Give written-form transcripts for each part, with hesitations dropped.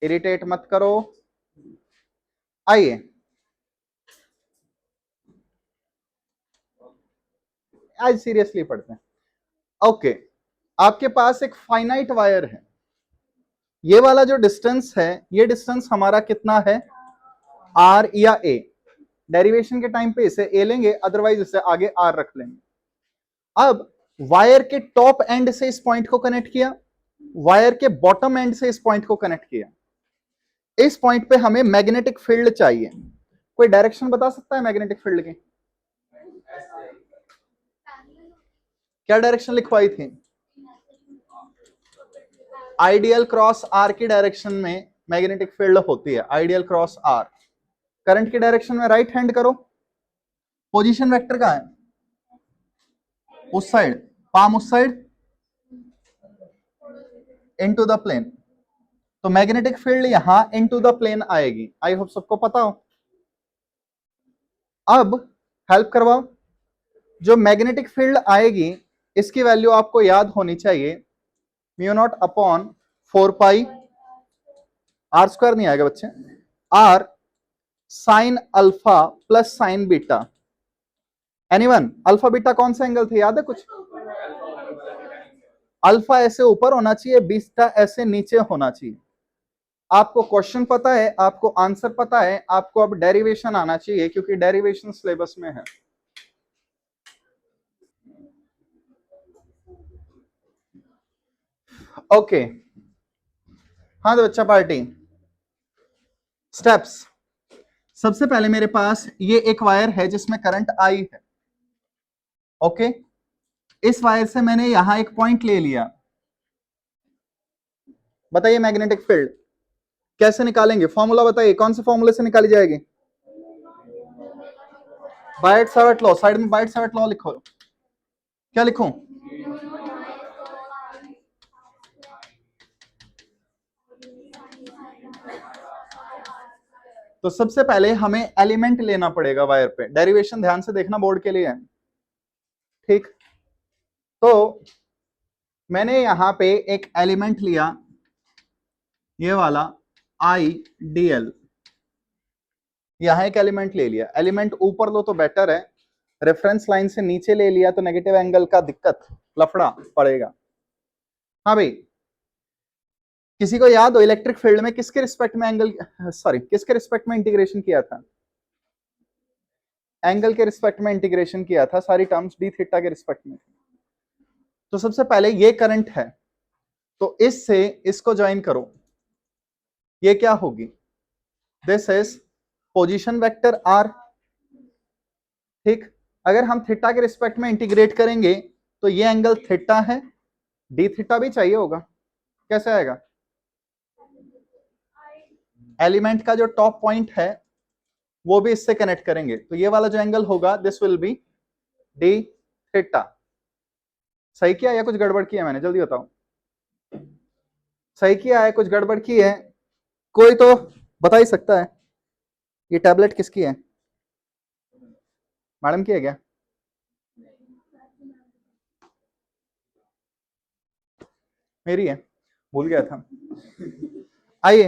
Irritate मत करो। आइए आज सीरियसली पढ़ते हैं। ओके, आपके पास एक फाइनाइट वायर है। ये वाला जो डिस्टेंस है, ये डिस्टेंस हमारा कितना है, आर या ए। डेरिवेशन के टाइम पे इसे ए लेंगे, अदरवाइज इसे आगे आर रख लेंगे। अब वायर के टॉप एंड से इस पॉइंट को कनेक्ट किया, वायर के बॉटम एंड से इस पॉइंट को कनेक्ट किया। इस पॉइंट पे हमें मैग्नेटिक फील्ड चाहिए। कोई डायरेक्शन बता सकता है मैग्नेटिक फील्ड की? क्या डायरेक्शन लिखवाई थी? आइडियल क्रॉस आर की डायरेक्शन में मैग्नेटिक फील्ड होती है, आइडियल क्रॉस आर। करंट की डायरेक्शन में राइट हैंड करो। पोजीशन वेक्टर का है उस साइड, पाम उस साइड, इनटू द प्लेन। तो मैग्नेटिक फील्ड यहां इनटू द प्लेन आएगी। आई होप सबको पता हो। अब हेल्प करवाओ। जो मैग्नेटिक फील्ड आएगी इसकी वैल्यू आपको याद होनी चाहिए, mu not upon 4 pi, R square नहीं आएगा बच्चे, R sine alpha plus sine beta. Anyone, alpha beta कौन सा एंगल थे, याद है कुछ? अल्फा ऐसे ऊपर होना चाहिए, बीटा ऐसे नीचे होना चाहिए। आपको क्वेश्चन पता है, आपको आंसर पता है, आपको अब डेरिवेशन आना चाहिए क्योंकि डेरिवेशन सिलेबस में है। ओके हाँ तो बच्चा पार्टी स्टेप्स। सबसे पहले मेरे पास ये एक वायर है जिसमें करंट आई है। ओके, इस वायर से मैंने यहां एक पॉइंट ले लिया। बताइए मैग्नेटिक फील्ड कैसे निकालेंगे, फॉर्मूला बताइए, कौन से फॉर्मूले से निकाली जाएगी? बायट सावर्ट लॉ। साइड में बायट सावर्ट लॉ लिखो। क्या लिखूं? तो सबसे पहले हमें एलिमेंट लेना पड़ेगा वायर पे। डेरिवेशन ध्यान से देखना, बोर्ड के लिए है, ठीक? तो मैंने यहां पे एक एलिमेंट लिया, ये वाला आई डी एल। यहां एक एलिमेंट ले लिया। एलिमेंट ऊपर लो तो बेटर है, रेफरेंस लाइन से नीचे ले लिया तो नेगेटिव एंगल का दिक्कत, लफड़ा पड़ेगा। हाँ भाई, किसी को याद हो इलेक्ट्रिक फील्ड में किसके रिस्पेक्ट में एंगल, सॉरी किसके रिस्पेक्ट में इंटीग्रेशन किया था? एंगल के रिस्पेक्ट में इंटीग्रेशन किया था, सारी टर्म्स डी थीटा के रिस्पेक्ट में। तो सबसे पहले ये करंट है, तो इससे इसको ज्वाइन करो। ये क्या होगी? This is position vector R, ठीक? अगर हम थीटा के रिस्पेक्ट में इंटीग्रेट करेंगे तो ये एंगल थीटा है, डी थीटा भी चाहिए होगा। कैसे आएगा? एलिमेंट का जो टॉप पॉइंट है वो भी इससे कनेक्ट करेंगे, तो ये वाला जो एंगल होगा this will be D theta. सही किया या कुछ गड़बड़ किया मैंने, जल्दी बताओ। सही किया है, कुछ गड़बड़ की है? कोई तो बता ही सकता है। ये टैबलेट किसकी है? मैडम की है क्या? मेरी है, भूल गया था। आइए,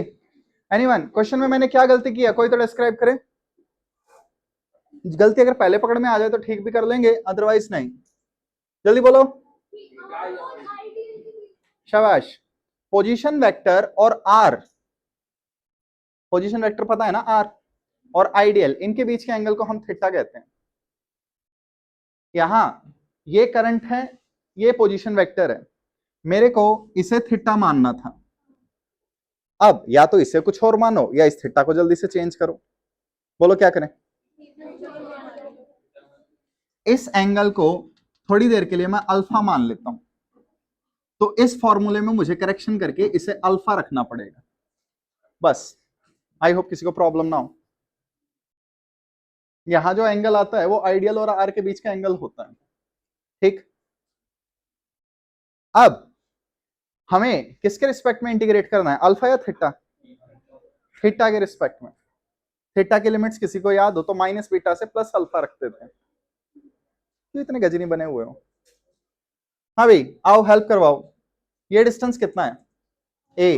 एनीवन, क्वेश्चन में मैंने क्या गलती किया, कोई तो डिस्क्राइब करे। गलती अगर पहले पकड़ में आ जाए तो ठीक भी कर लेंगे, अदरवाइज नहीं। जल्दी बोलो। शाबाश। पोजीशन वेक्टर और आर, पोजीशन वेक्टर पता है ना, आर, और आइडियल, इनके बीच के एंगल को हम थीटा कहते हैं। यहां ये करंट है, ये पोजीशन वेक्टर है, मेरे को इसे थीटा मानना था। अब या तो इसे कुछ और मानो या इस थीटा को जल्दी से चेंज करो। बोलो क्या करें? इस एंगल को थोड़ी देर के लिए मैं अल्फा मान लेता हूं, तो इस फॉर्मूले में मुझे करेक्शन करके इसे अल्फा रखना पड़ेगा, बस। आई होप किसी को प्रॉब्लम ना हो। यहां जो एंगल आता है वो आइडियल और आर के बीच का एंगल होता है, ठीक? अब हमें किसके रिस्पेक्ट में इंटीग्रेट करना है, अल्फा या थीटा? थीटा के रिस्पेक्ट में। थीटा की लिमिट्स किसी को याद हो तो माइनस बीटा से प्लस अल्फा रखते थे। क्यों इतने गजनी बने हुए हो? हाँ भाई आओ हेल्प करवाओ। ये डिस्टेंस कितना है? ए।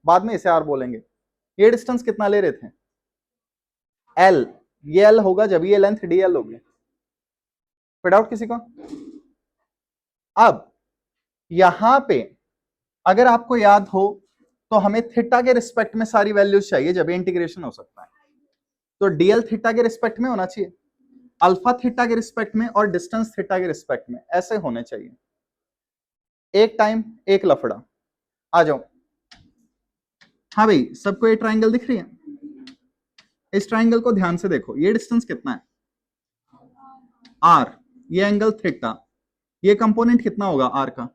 बाद में इसे आर बोलेंगे। ये डिस्टेंस कितना ले रहे थे? एल। ये एल होगा जब ये लेंथ डी एल होगी। कोई डाउट किसी को? अब यहां पे अगर आपको याद हो तो हमें थीटा के रिस्पेक्ट में सारी वैल्यूज चाहिए जब इंटीग्रेशन हो सकता है। तो डीएल थीटा के रिस्पेक्ट में होना चाहिए, अल्फा थीटा के रिस्पेक्ट में और डिस्टेंस थीटा के रिस्पेक्ट में, ऐसे होने चाहिए। एक टाइम एक लफड़ा। आ जाओ। हाँ भाई, सबको ये ट्राइंगल दिख रही है? इस ट्राइंगल को ध्यान से देखो। ये डिस्टेंस कितना है? आर। ये एंगल थीटा। ये कंपोनेंट कितना होगा आर का?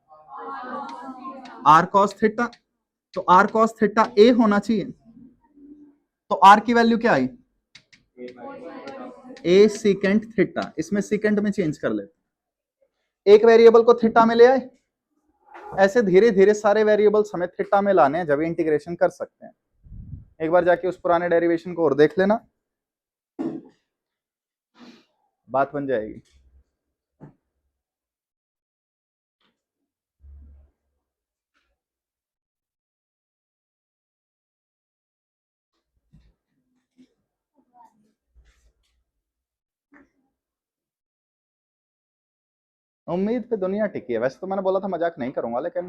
R cos theta. तो आर कॉस थीटा ए होना चाहिए। तो आर की वैल्यू क्या आई? A secant theta. इसमें सीकेंट में चेंज कर लेते, एक वेरिएबल को थीटा में ले आए। ऐसे धीरे धीरे सारे वेरिएबल्स हमें थीटा में लाने हैं, जब इंटीग्रेशन कर सकते हैं। एक बार जाके उस पुराने डेरिवेशन को और देख लेना, बात बन जाएगी। उम्मीद पे दुनिया टिकी है। वैसे तो मैंने बोला था मजाक नहीं करूंगा, लेकिन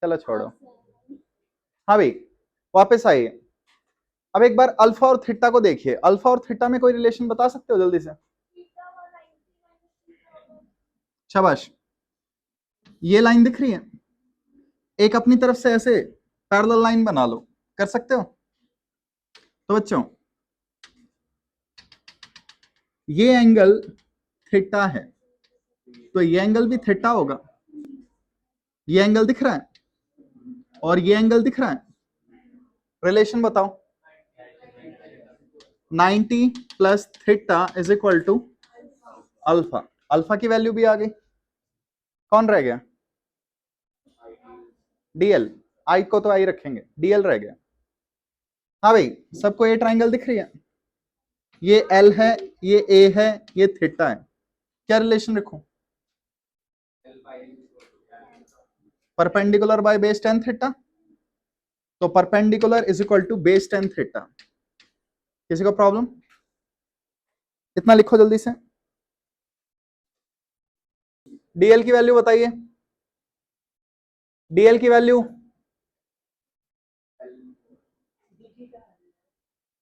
चलो छोड़ो। हाँ भाई, वापस आइए। अब एक बार अल्फा और थीटा को देखिए। अल्फा और थीटा में कोई रिलेशन बता सकते हो जल्दी से? शाबाश। ये लाइन दिख रही है? एक अपनी तरफ से ऐसे पैरेलल लाइन बना लो, कर सकते हो? तो बच्चों, ये एंगल थीटा है, तो ये एंगल भी थीटा होगा। ये एंगल दिख रहा है और ये एंगल दिख रहा है। रिलेशन बताओ। 90 plus theta is equal to alpha. Alpha की वैल्यू भी आ गई। कौन रह गया? डीएल। आई को तो आई रखेंगे, डीएल रह गया। हाँ भाई, सबको ये ट्राइंगल दिख रही है? ये एल है, ये ए है, ये थीटा है। क्या रिलेशन रखूं? Perpendicular by base tan theta. तो perpendicular is equal to base tan theta. किसी को प्रॉब्लम? इतना लिखो जल्दी से। डीएल की वैल्यू बताइए। डीएल की वैल्यू?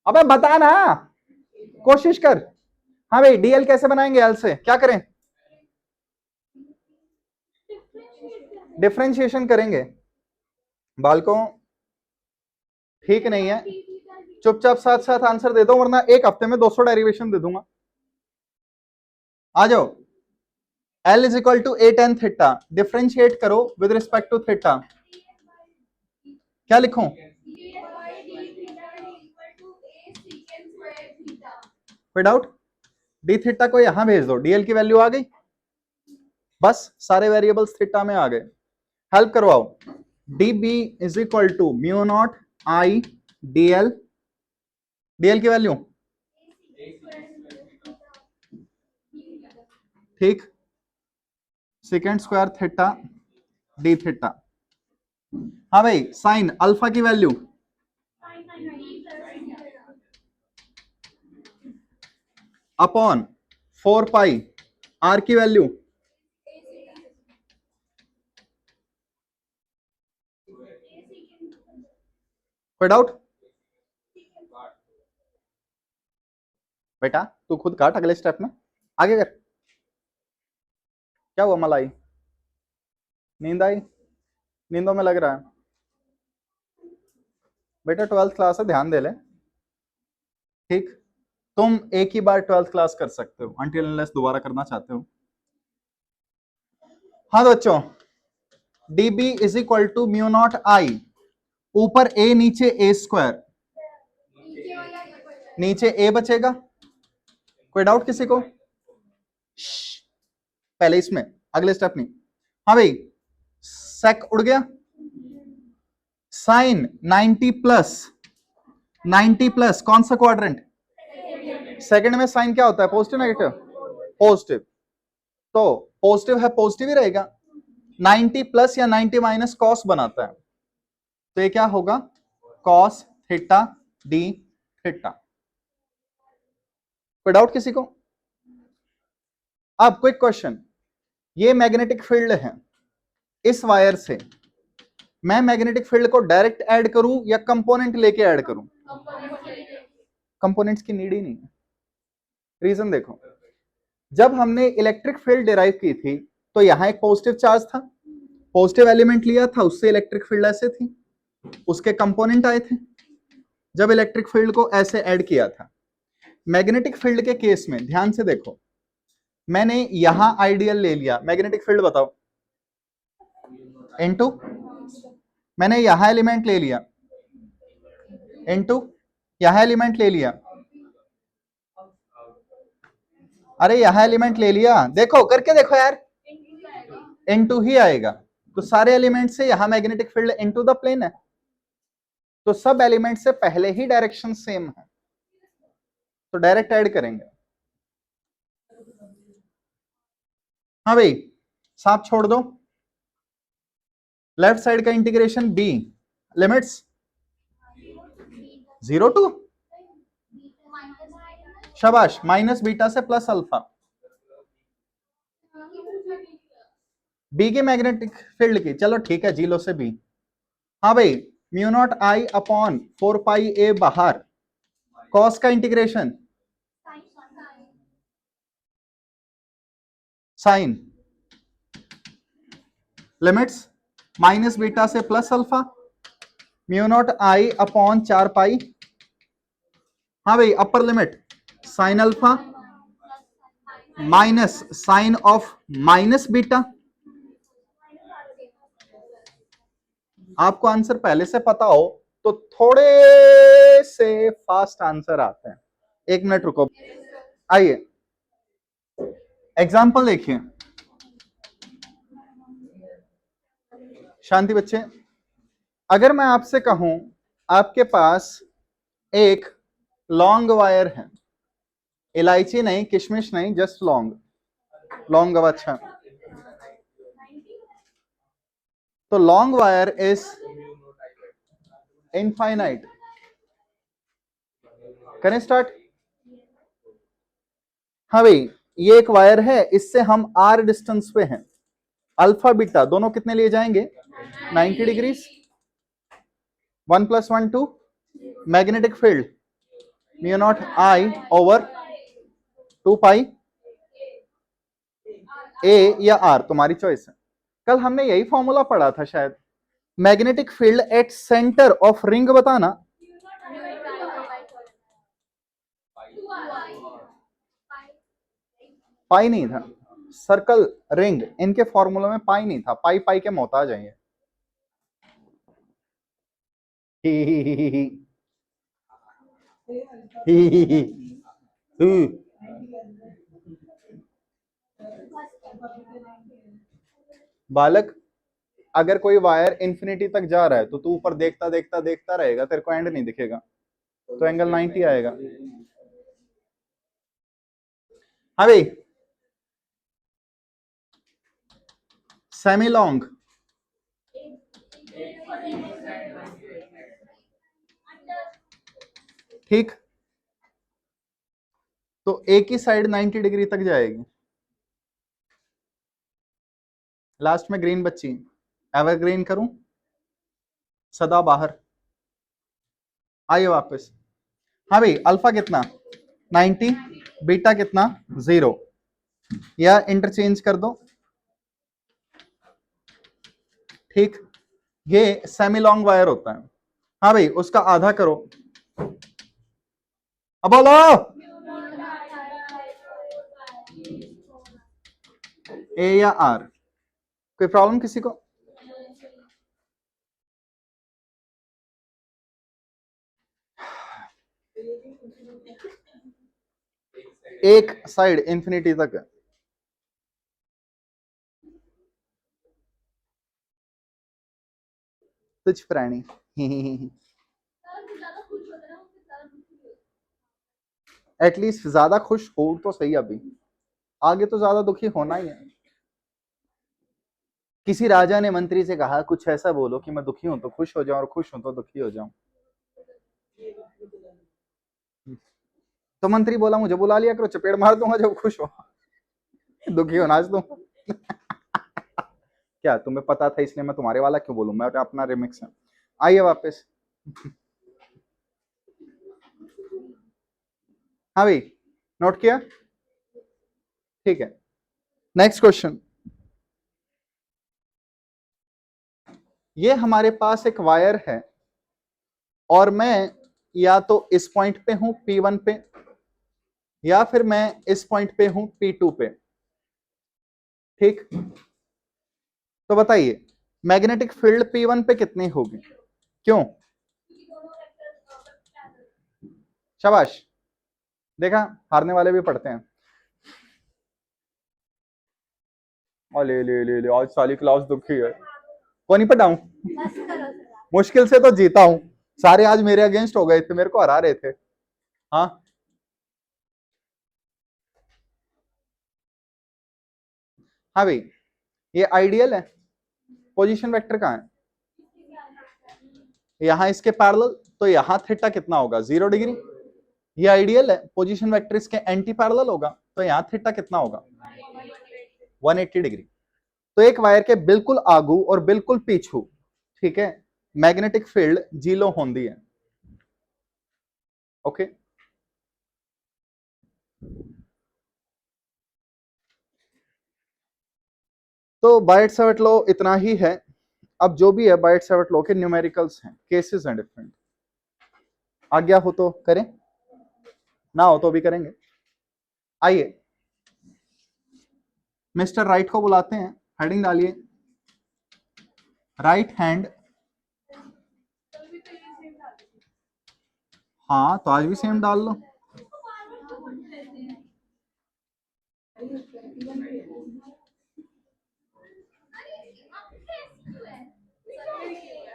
अबे बता ना, कोशिश कर। हाँ भाई, डीएल कैसे बनाएंगे? एल से क्या करें? डिफरेंशिएशन करेंगे। बालकों, ठीक नहीं है, चुपचाप साथ साथ आंसर दे दो, वरना एक हफ्ते में 200 डेरिवेशन दे दूंगा। आ जाओ। L is equal to A tan theta. Differentiate करो विद रिस्पेक्ट टू थीटा। क्या लिखूं? कोई डाउट? डी थीटा को यहां भेज दो, डीएल की वैल्यू आ गई। बस सारे वेरिएबल्स थीटा में आ गए। हेल्प करवाओ। D B is equal to mu not I DL. DL की वैल्यू ठीक, second square theta D theta. हाँ भाई, साइन अल्फा की वैल्यू अपॉन 4 पाई आर की वैल्यू कोई डाउट? बेटा तू खुद काट अगले स्टेप में, आगे कर। क्या हुआ मलाई? नींद आई? नींदों में लग रहा है। बेटा 12th क्लास है, ध्यान दे ले। ठीक, तुम एक ही बार 12th क्लास कर सकते हो, अनटिल अनलेस दोबारा करना चाहते हो। हाँ तो बच्चों, db is equal to mu not I, ऊपर a नीचे a स्क्वायर, नीचे a बचेगा। कोई डाउट किसी को? पहले इसमें, अगले स्टेप नहीं। हाँ भाई, सेक उड़ गया। साइन 90 प्लस 90 प्लस कौन सा क्वाड्रेंट? सेकंड में साइन क्या होता है? Positive negative? पॉजिटिव। तो पॉजिटिव है, पॉजिटिव ही रहेगा। 90 प्लस या 90 माइनस कॉस बनाता है, तो ये क्या होगा, कॉस थीटा डी थीटा। कोई डाउट किसी को? अब क्विक क्वेश्चन, ये मैग्नेटिक फील्ड है, इस वायर से मैं मैग्नेटिक फील्ड को डायरेक्ट ऐड करूं या कंपोनेंट लेके ऐड करूं? कंपोनेंट्स की नीड ही नहीं है। रीजन देखो, जब हमने इलेक्ट्रिक फील्ड डिराइव की थी तो यहां एक पॉजिटिव चार्ज था, पॉजिटिव एलिमेंट लिया था, उससे इलेक्ट्रिक फील्ड ऐसे थी, उसके कंपोनेंट आए थे। जब इलेक्ट्रिक फील्ड को ऐसे ऐड किया था, मैग्नेटिक फील्ड के केस में ध्यान से देखो, मैंने यहां आइडियल ले लिया, मैग्नेटिक फील्ड बताओ इनटू, मैंने यहां एलिमेंट ले लिया इनटू यहां एलिमेंट ले लिया, अरे यहां एलिमेंट ले लिया, देखो करके देखो यार, इनटू ही आएगा। तो सारे एलिमेंट से यहां magnetic field into the plane है, तो सब एलिमेंट से पहले ही डायरेक्शन सेम है, तो डायरेक्ट ऐड करेंगे। हाँ भाई, साफ छोड़ दो, लेफ्ट साइड का इंटीग्रेशन बी, लिमिट्स 0 टू, शाबाश, माइनस बीटा से प्लस अल्फा, बी की मैग्नेटिक फील्ड की, चलो ठीक है, जीरो से बी। हाँ भाई, mu not I upon 4 pi A बाहर, कॉस का integration sine, limits minus beta से plus alpha, mu not I upon 4 pi, हाँ भाई upper limit sine alpha minus sine of minus beta. आपको आंसर पहले से पता हो तो थोड़े से फास्ट आंसर आते हैं। एक मिनट रुको, आइए एग्जाम्पल देखिए। शांति बच्चे, अगर मैं आपसे कहूं आपके पास एक लॉन्ग वायर है, इलायची नहीं, किशमिश नहीं, जस्ट लॉन्ग, लॉन्ग अच्छा, तो लॉन्ग वायर इज इनफाइनाइट, करें स्टार्ट। हाँ भाई, ये एक वायर है, इससे हम आर डिस्टेंस पे हैं, अल्फा बीटा दोनों कितने लिए जाएंगे, 90 degrees, 1 + 1 2, magnetic field mu not I over 2 पाई ए या आर, तुम्हारी चॉइस है। कल हमने यही फॉर्मूला पढ़ा था शायद, magnetic field at centre of ring बताना, पाई नहीं था, सर्कल रिंग इनके फॉर्मूला में पाई नहीं था, पाई पाई के मोहताज है ये। बालक, अगर कोई वायर इंफिनिटी तक जा रहा है तो तू ऊपर देखता देखता देखता रहेगा, तेरे को एंड नहीं दिखेगा, तो एंगल 90 आएगा। हाँ भाई, सेमी लॉन्ग, ठीक, तो एक ही साइड 90 डिग्री तक जाएगी। लास्ट में ग्रीन बच्ची, एवरग्रीन करूं, सदा बाहर, आइए वापस। हाँ भाई, अल्फा कितना 90, बीटा कितना 0, या इंटरचेंज कर दो, ठीक, ये सेमी लॉन्ग वायर होता है। हाँ भाई, उसका आधा करो, अब बोलो, ए या आर, कोई प्रॉब्लम किसी को? एक साइड इंफिनिटी तक है, तुझ प्राणी एटलीस्ट ज्यादा खुश हो तो सही, अभी आगे तो ज्यादा दुखी होना ही है। किसी राजा ने मंत्री से कहा कुछ ऐसा बोलो कि मैं दुखी हूं तो खुश हो जाऊं और खुश हूं तो दुखी हो जाऊं। तो मंत्री बोला मुझे बुला लिया करो, चपेट मार दूंगा जब खुश हो, दुखी हो नाच दूं। क्या तुम्हें पता था इसलिए मैं तुम्हारे वाला क्यों बोलूं, मैं अपना रिमिक्स है। आइए वापस। हाँ भाई, नोट किया? ठीक है, नेक्स्ट क्वेश्चन। ये हमारे पास एक वायर है और मैं या तो इस पॉइंट पे हूं P1 पे, या फिर मैं इस पॉइंट पे हूं P2 पे। ठीक, तो बताइए मैग्नेटिक फील्ड P1 पे कितनी होगी? क्यों? शाबाश, देखा, हारने वाले भी पढ़ते हैं। और ले ले ले ले, आज सारी क्लास दुखी है। कौन ही पढ़ाऊं? मुश्किल से तो जीता हूं, सारे आज मेरे अगेंस्ट हो गए थे, मेरे को हरा रहे थे। हाँ, हाँ भाई, ये आइडियल है। पोजीशन वेक्टर कहाँ है? यहां इसके पैरेलल, तो यहां थीटा कितना होगा? 0 डिग्री। ये आइडियल है, पोजीशन वेक्टर इसके एंटी पैरेलल होगा, तो यहां थीटा कितना होगा? 180 डिग्री। तो एक वायर के बिल्कुल आगू और बिल्कुल पीछू, ठीक है, मैग्नेटिक फील्ड जीरो होंदी है। ओके, तो बायट सावर्ट लॉ इतना ही है। अब जो भी है बायट सावर्ट लॉ के न्यूमेरिकल्स हैं, केसेस हैं डिफरेंट। आज्ञा हो तो करें, ना हो तो भी करेंगे। आइए, मिस्टर राइट को बुलाते हैं, हेडिंग डालिए राइट हैंड। हाँ, तो आज भी सेम डाल लो।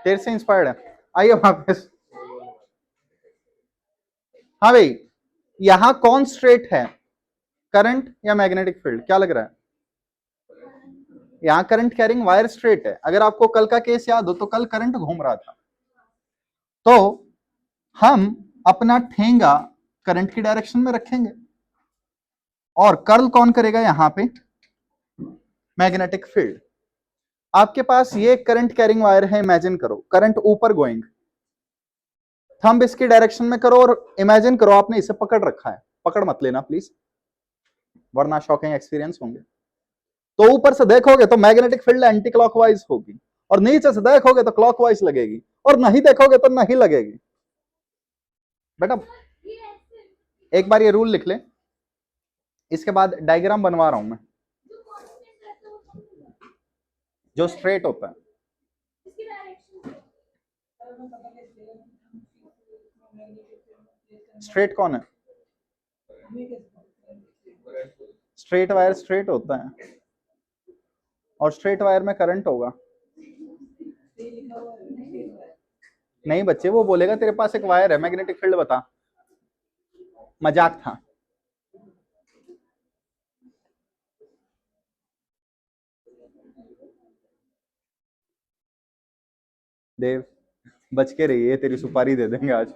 तेरे से इंस्पायर्ड है। आइए वापस। हाँ भाई, यहां कौन स्ट्रेट है, करंट या मैग्नेटिक फील्ड, क्या लग रहा है? यहां करंट कैरिंग वायर स्ट्रेट है। अगर आपको कल का केस याद हो तो कल करंट घूम रहा था, तो हम अपना ठेंगा करंट की डायरेक्शन में रखेंगे और कर्ल कौन करेगा यहां पे? Magnetic field. आपके पास ये करंट कैरिंग वायर है, इमेजिन करो करंट ऊपर गोइंग, थंब इसकी डायरेक्शन में करो और इमेजिन करो आपने इसे पकड़ रखा है। पकड़ मत लेना प्लीज, वरना शॉकिंग एक्सपीरियंस होंगे। तो ऊपर से देखोगे तो मैग्नेटिक फील्ड एंटी क्लॉकवाइज होगी, और नीचे से देखोगे तो क्लॉकवाइज लगेगी, और नहीं देखोगे तो नहीं लगेगी। बेटा एक बार ये रूल लिख ले, इसके बाद डायग्राम बनवा रहा हूं मैं जो स्ट्रेट होता है। स्ट्रेट कौन है? स्ट्रेट वायर स्ट्रेट होता है, और स्ट्रेट वायर में करंट होगा। नहीं बच्चे, वो बोलेगा तेरे पास एक वायर है, मैग्नेटिक फील्ड बता। मजाक था। देव, बच के रहिए, तेरी सुपारी दे देंगे आज।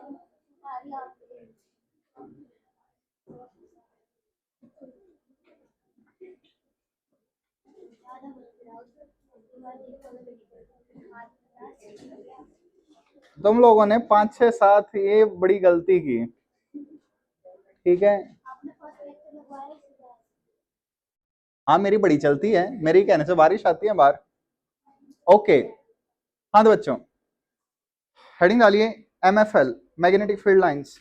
तुम लोगों ने 5 6 7 ये बड़ी गलती की, ठीक है। हाँ, मेरी बड़ी चलती है, मेरी कहने से बारिश आती है बाहर। ओके, हाँ तो बच्चों हेडिंग डालिए MFL, magnetic field lines.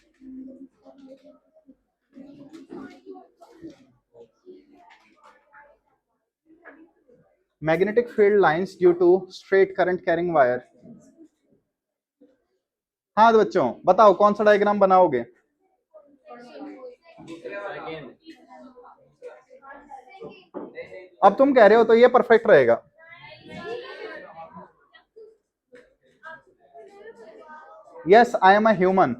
Magnetic field lines due to straight current carrying wire. हाँ तो बच्चों बताओ कौन सा डायग्राम बनाओगे? अब तुम कह रहे हो तो ये परफेक्ट रहेगा। Yes, I am a human.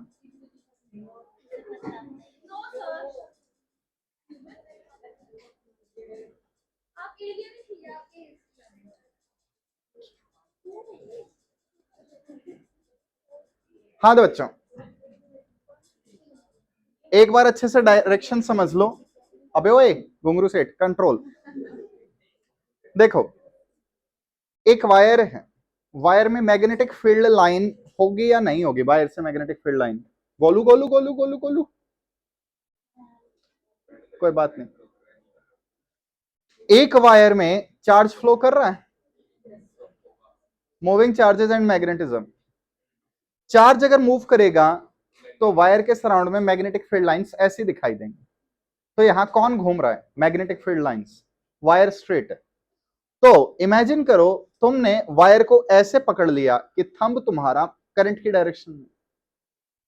हाँ तो बच्चों एक बार अच्छे से डायरेक्शन समझ लो। अबे ओए घुंगरू सेठ कंट्रोल। देखो एक वायर है, वायर में मैग्नेटिक फील्ड लाइन होगी या नहीं होगी? वायर से magnetic field line, Golu Golu Golu Golu Golu, कोई बात नहीं। एक वायर में चार्ज फ्लो कर रहा है, moving charges and magnetism. Charge अगर मूव करेगा तो वायर के सराउंड में मैग्नेटिक फील्ड लाइंस ऐसी दिखाई देंगी। तो यहां कौन घूम रहा है? Magnetic field lines. Wire straight है। तो इमेजिन करो तुमने वायर को ऐसे पकड़ लिया कि थंब तुम्हारा करंट की डायरेक्शन में,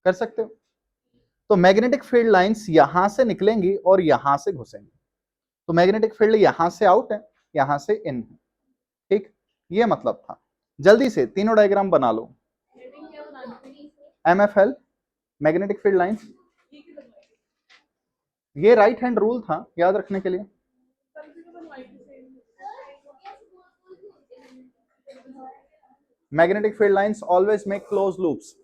कर सकते हो? तो मैग्नेटिक फील्ड लाइंस यहां से निकलेंगी और यहां से घुसेंगी। तो मैग्नेटिक फील्ड यहां से आउट है, यहां से इन है। ठीक, ये मतलब था। जल्दी से तीनों डायग्राम बना लो। MFL मैग्नेटिक फील्ड लाइंस, ये राइट हैंड रूल था याद रखने के लिए। Magnetic field lines always make close loops.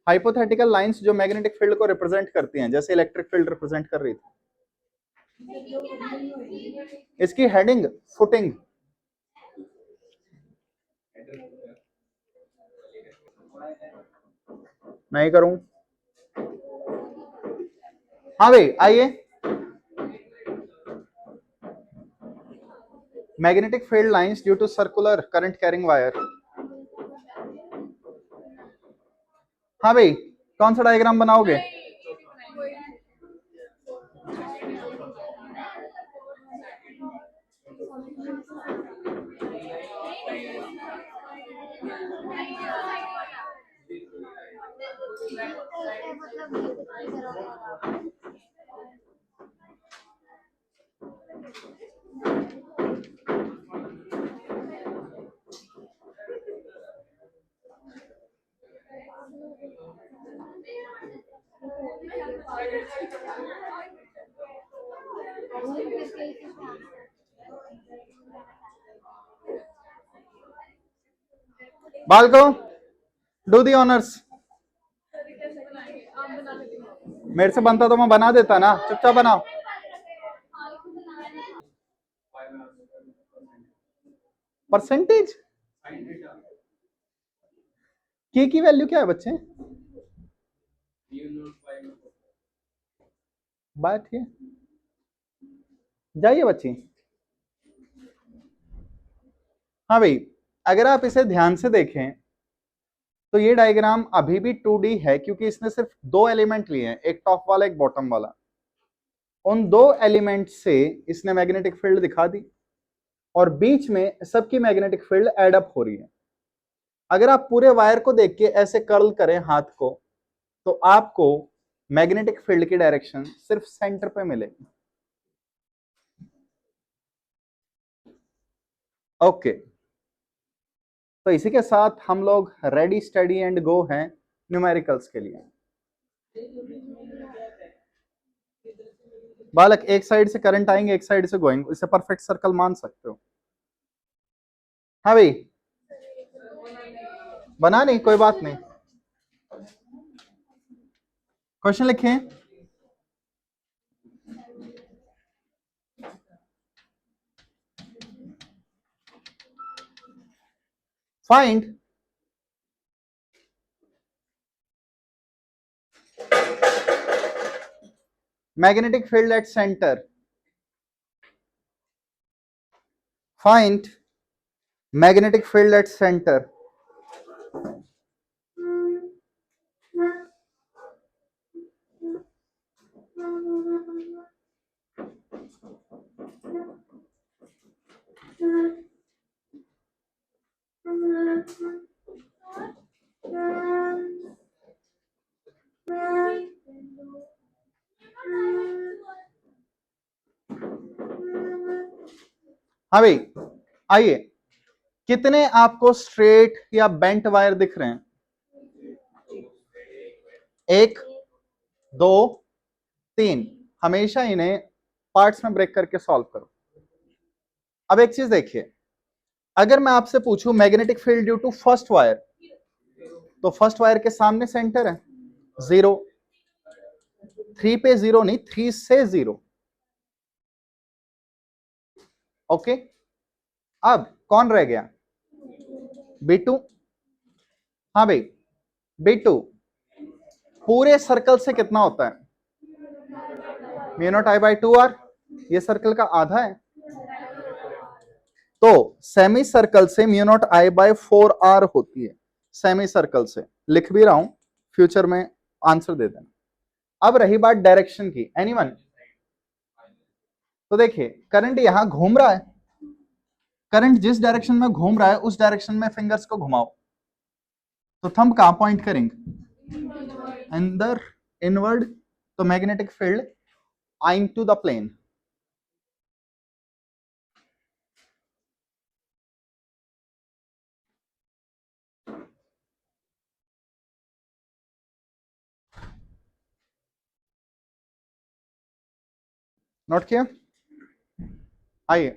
Hypothetical lines जो मैग्नेटिक फील्ड को रिप्रेजेंट करती हैं, जैसे इलेक्ट्रिक फील्ड रिप्रेजेंट कर रही थी। इसकी हेडिंग फुटिंग। मैं ही करूं? हाँ भाई आइए। Magnetic field lines due to circular current carrying wire. हाँ भाई कौन सा डायग्राम बनाओगे? बालको डू दी ऑनर्स। मेरे से बनता तो मैं बना देता ना, चुपचाप बनाओ। परसेंटेज के की वैल्यू क्या है बच्चे? बात ये, जाइए बच्ची। हाँ भाई अगर आप इसे ध्यान से देखें तो ये डायग्राम अभी भी 2D है क्योंकि इसने सिर्फ दो एलिमेंट लिए हैं, एक टॉप वाला एक बॉटम वाला। उन दो एलिमेंट से इसने मैग्नेटिक फील्ड दिखा दी और बीच में सबकी मैग्नेटिक फील्ड एड अप हो रही है। अगर आप पूरे वायर को देख के ऐसे कर्ल करें हाथ को तो आपको मैग्नेटिक फील्ड की डायरेक्शन सिर्फ सेंटर पे मिलेगी। ओके तो इसी के साथ हम लोग रेडी स्टडी एंड गो हैं न्यूमेरिकल्स के लिए। बालक एक साइड से करंट आएंगे एक साइड से गोइंग, इसे परफेक्ट सर्कल मान सकते हो। हाँ भाई बना नहीं, कोई बात नहीं। क्वेश्चन लिखें। Find magnetic field at center. Find magnetic field at center. हाँ भाई आइए, कितने आपको स्ट्रेट या बेंट वायर दिख रहे हैं? एक, दो, तीन। हमेशा इन्हें पार्ट्स में ब्रेक करके सॉल्व करो। अब एक चीज देखिए, अगर मैं आपसे पूछूं magnetic field due to first wire, तो फर्स्ट वायर के सामने सेंटर है 0, 3 पे 0 नहीं, 3 से 0। ओके, अब कौन रह गया? B2। हाँ भाई, B2 पूरे सर्कल से कितना होता है? μ0I/2r, ये सर्कल का आधा है। तो सेमी सर्कल से μ0I/4r होती है, सेमी सर्कल से। लिख भी रहा हूं, फ्यूचर में आंसर दे देना। अब रही बात डायरेक्शन की, एनीवन? तो देखिए करंट यहां घूम रहा है, करंट जिस डायरेक्शन में घूम रहा है उस डायरेक्शन में फिंगर्स को घुमाओ, तो थंब कहां पॉइंट करेंगे? अंदर, इनवर्ड। तो magnetic field lying to the plane. Note किया? आइए,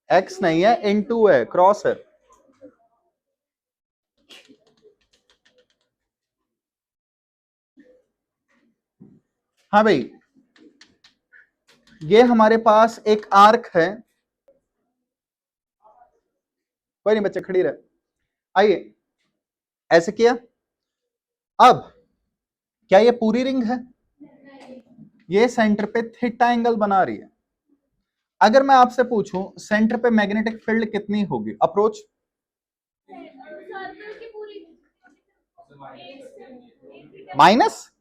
एक्स नहीं है, इनटू है, क्रॉस है। हाँ भाई, ये हमारे पास एक आर्क है, कोई नहीं बच्चे खड़ी रहे। आइए, ऐसे किया। अब क्या ये पूरी रिंग है? ये सेंटर पे थीटा एंगल बना रही है। अगर मैं आपसे पूछूं सेंटर पे मैग्नेटिक फील्ड कितनी होगी? Approach minus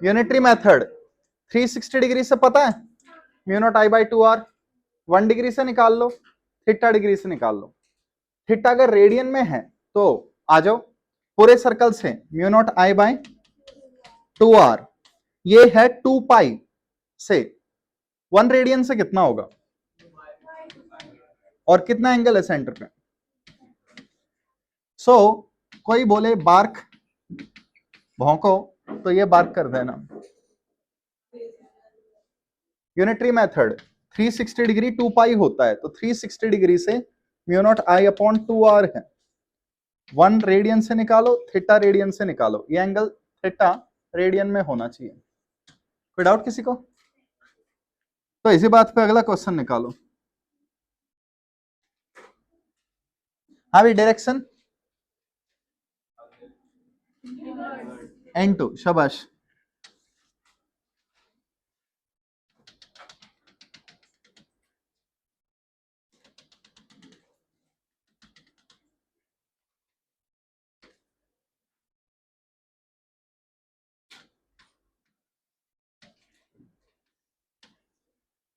unitary method 360 degree से पता है μ0I/2r, 1 डिग्री से निकाल लो, थीटा डिग्री से निकाल लो। थीटा अगर रेडियन में है तो आ जाओ, पूरे सर्कल से μ0I/2r, ये है 2 पाई से, 1 रेडियन से कितना होगा? और कितना एंगल है सेंटर पे? कोई बोले बार्क भौंको, तो ये बार्क कर देना। यूनिटरी मेथड 360 डिग्री 2 पाई होता है, तो 360 डिग्री से μ0I/2r है। 1 रेडियन से निकालो, थीटा रेडियन से निकालो, ये एंगल थीटा रेडियन में होना चाहिए। कोई डाउट किसी को? तो इसी बात पे अगला क्वेश्चन निकालो। हाँ भी, डायरेक्शन N2, शाबाश।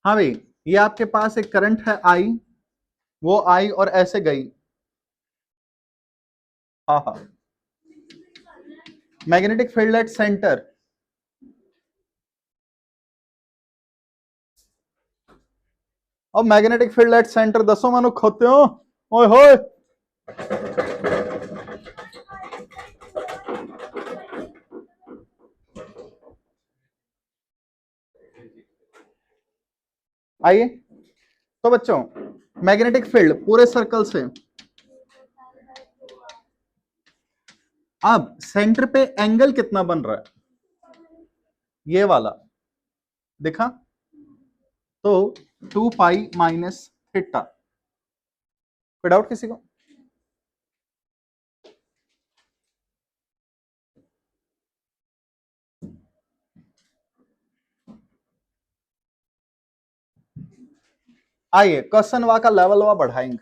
हाँ भाई, ये आपके पास एक करंट है आई, वो आई और ऐसे गई। हाँ हाँ, मैग्नेटिक फील्ड एट सेंटर, और मैग्नेटिक फील्ड एट सेंटर दसों मनुख होते हो, ओए होए। आइए, तो बच्चों मैग्नेटिक फील्ड पूरे सर्कल से, अब सेंटर पे एंगल कितना बन रहा है? ये वाला देखा? तो 2 पाई माइनस थीटा। कोई डाउट किसी को? आइए क्वेश्चन वा का लेवल वा बढ़ाएंगे।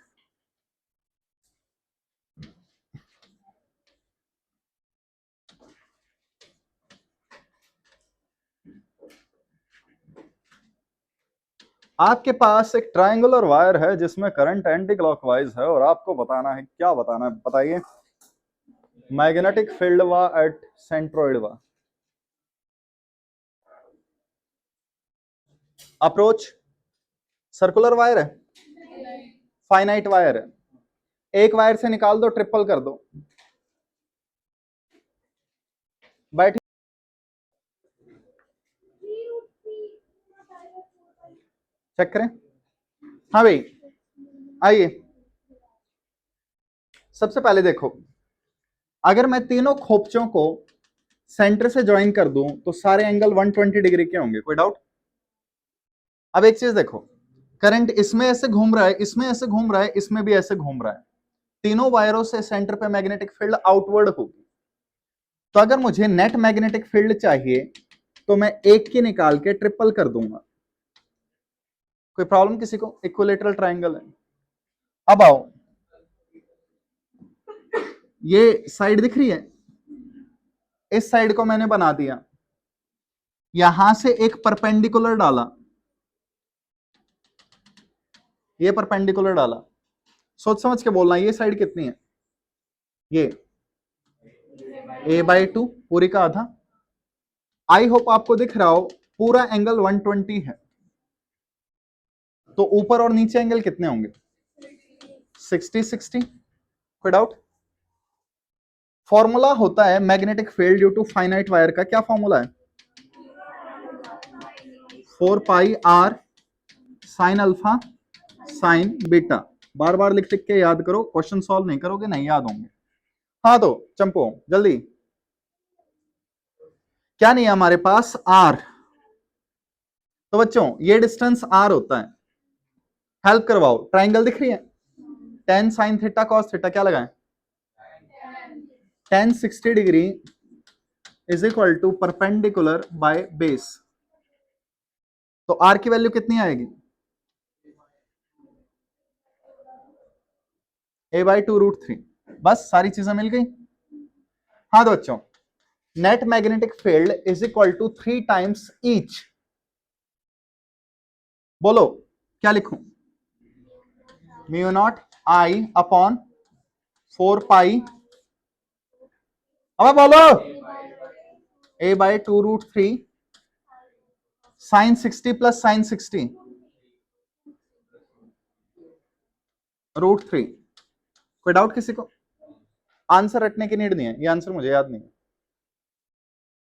आपके पास एक ट्रायंगुलर वायर है जिसमें करंट एंटी क्लॉकवाइज है, और आपको बताना है, क्या बताना है बताइए? मैग्नेटिक फील्ड वा एट सेंट्रोइड वा। अप्रोच सर्कुलर वायर है, फाइनाइट वायर है, एक वायर से निकाल दो, ट्रिपल कर दो। बैठ, चेक करें। हाँ भाई आइए, सबसे पहले देखो, अगर मैं तीनों खोपचों को सेंटर से ज्वाइन कर दूं तो सारे एंगल 120 डिग्री के होंगे, कोई डाउट? अब एक चीज देखो, करंट इसमें ऐसे घूम रहा है, इसमें ऐसे घूम रहा है, इसमें भी ऐसे घूम रहा है, तीनों वायरों से सेंटर पे मैग्नेटिक फील्ड आउटवर्ड होगी। तो अगर मुझे नेट मैग्नेटिक फील्ड चाहिए तो मैं एक की निकाल के ट्रिपल कर दूंगा। कोई प्रॉब्लम किसी को? इक्विलेटरल ट्रायंगल है। अब आओ, ये साइड दिख रही है, इस साइड को मैंने बना दिया, यहां से एक परपेंडिकुलर डाला, ये परपेंडिकुलर डाला, सोच समझ के बोलना, ये साइड कितनी है? ये a/2 पूरी का आधा। आई होप आपको दिख रहा हो, पूरा एंगल 120 है, तो ऊपर और नीचे एंगल कितने होंगे? 60-60। कोई डाउट? फॉर्मूला होता है magnetic field due to finite wire का, क्या फॉर्मूला है? 4 pi r sine alpha sine beta. बार बार लिख लिख के याद करो, क्वेश्चन सॉल्व नहीं करोगे नहीं याद होंगे। हाँ तो चंपो जल्दी, क्या नहीं है हमारे पास? r। तो बच्चों ये डिस्टेंस r होता है, हेल्प करवाओ, ट्राइंगल दिख रही है, tan sin theta cos theta क्या लगाएं? tan 60 degree is equal to perpendicular by base. तो r की वैल्यू कितनी आएगी? a/2√3। बस सारी चीजें मिल गई। हाँ तो बच्चों, net magnetic field is equal to 3 times each. बोलो क्या लिखूं? μ0 I अपॉन 4 पाई, अब बोलो, a/2√3 साइन 60 प्लस साइन 60 √3। कोई डाउट किसी को? आंसर रटने की नीड नहीं है, ये आंसर मुझे याद नहीं है,